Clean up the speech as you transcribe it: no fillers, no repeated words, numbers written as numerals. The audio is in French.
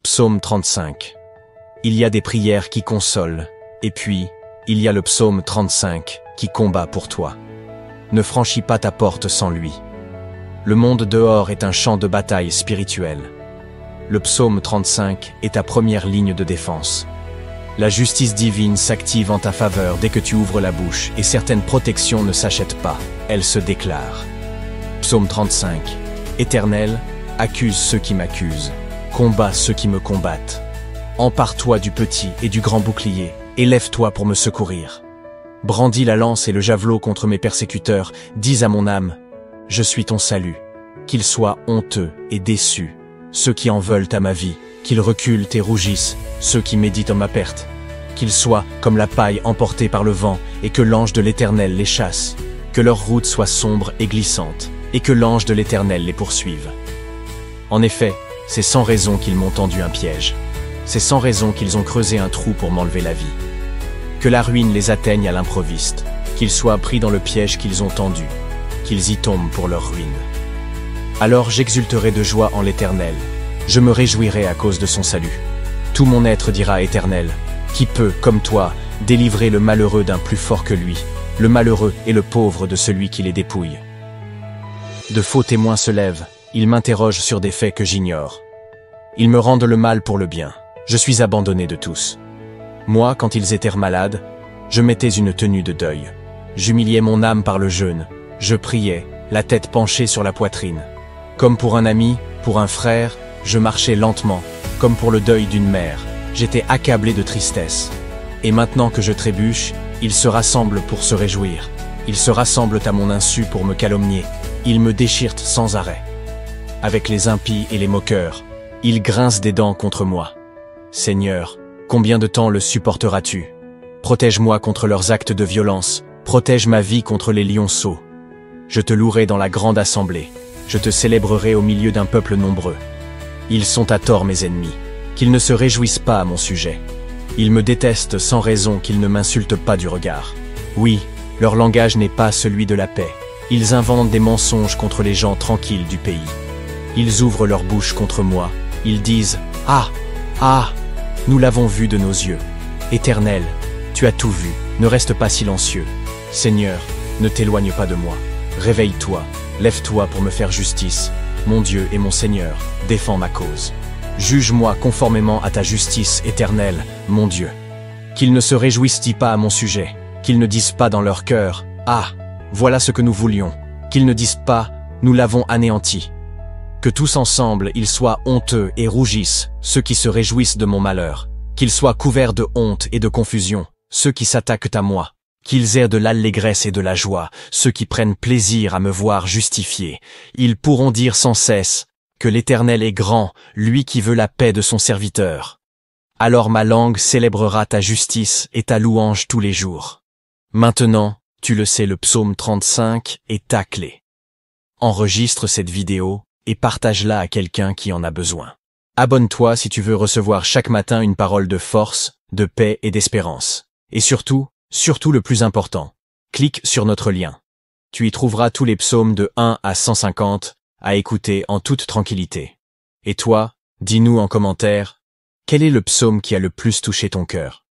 Psaume 35. Il y a des prières qui consolent, et puis, il y a le psaume 35 qui combat pour toi. Ne franchis pas ta porte sans lui. Le monde dehors est un champ de bataille spirituel. Le psaume 35 est ta première ligne de défense. La justice divine s'active en ta faveur dès que tu ouvres la bouche et certaines protections ne s'achètent pas, elles se déclarent. Psaume 35. Éternel, accuse ceux qui m'accusent, combat ceux qui me combattent. Empare-toi du petit et du grand bouclier, et lève-toi pour me secourir. Brandis la lance et le javelot contre mes persécuteurs, dis à mon âme, je suis ton salut. Qu'ils soient honteux et déçus, ceux qui en veulent à ma vie, qu'ils reculent et rougissent, ceux qui méditent en ma perte. Qu'ils soient comme la paille emportée par le vent, et que l'ange de l'Éternel les chasse. Que leur route soit sombre et glissante, et que l'ange de l'Éternel les poursuive. En effet, c'est sans raison qu'ils m'ont tendu un piège. C'est sans raison qu'ils ont creusé un trou pour m'enlever la vie. Que la ruine les atteigne à l'improviste, qu'ils soient pris dans le piège qu'ils ont tendu, qu'ils y tombent pour leur ruine. Alors j'exulterai de joie en l'Éternel, je me réjouirai à cause de son salut. Tout mon être dira Éternel, qui peut, comme toi, délivrer le malheureux d'un plus fort que lui, le malheureux et le pauvre de celui qui les dépouille. De faux témoins se lèvent, ils m'interrogent sur des faits que j'ignore. Ils me rendent le mal pour le bien, je suis abandonné de tous. Moi, quand ils étaient malades, je mettais une tenue de deuil. J'humiliais mon âme par le jeûne, je priais, la tête penchée sur la poitrine. Comme pour un ami, pour un frère, je marchais lentement, comme pour le deuil d'une mère. J'étais accablé de tristesse. Et maintenant que je trébuche, ils se rassemblent pour se réjouir. Ils se rassemblent à mon insu pour me calomnier. Ils me déchirent sans arrêt. Avec les impies et les moqueurs, ils grincent des dents contre moi. Seigneur, combien de temps le supporteras-tu? Protège-moi contre leurs actes de violence, protège ma vie contre les lionceaux. Je te louerai dans la grande assemblée, je te célébrerai au milieu d'un peuple nombreux. Ils sont à tort mes ennemis, qu'ils ne se réjouissent pas à mon sujet. Ils me détestent sans raison qu'ils ne m'insultent pas du regard. Oui, leur langage n'est pas celui de la paix. Ils inventent des mensonges contre les gens tranquilles du pays. Ils ouvrent leur bouche contre moi, ils disent « Ah, ah, nous l'avons vu de nos yeux. Éternel, tu as tout vu, ne reste pas silencieux. Seigneur, ne t'éloigne pas de moi. Réveille-toi, lève-toi pour me faire justice. Mon Dieu et mon Seigneur, défends ma cause. Juge-moi conformément à ta justice éternelle, mon Dieu. Qu'ils ne se réjouissent pas à mon sujet, qu'ils ne disent pas dans leur cœur « Ah, voilà ce que nous voulions », qu'ils ne disent pas « Nous l'avons anéanti ». Que tous ensemble ils soient honteux et rougissent, ceux qui se réjouissent de mon malheur. Qu'ils soient couverts de honte et de confusion, ceux qui s'attaquent à moi. Qu'ils aient de l'allégresse et de la joie, ceux qui prennent plaisir à me voir justifié. Ils pourront dire sans cesse que l'Éternel est grand, lui qui veut la paix de son serviteur. Alors ma langue célébrera ta justice et ta louange tous les jours. Maintenant, tu le sais, le psaume 35 est ta clé. Enregistre cette vidéo et partage-la à quelqu'un qui en a besoin. Abonne-toi si tu veux recevoir chaque matin une parole de force, de paix et d'espérance. Et surtout le plus important, clique sur notre lien. Tu y trouveras tous les psaumes de 1 à 150 à écouter en toute tranquillité. Et toi, dis-nous en commentaire, quel est le psaume qui a le plus touché ton cœur?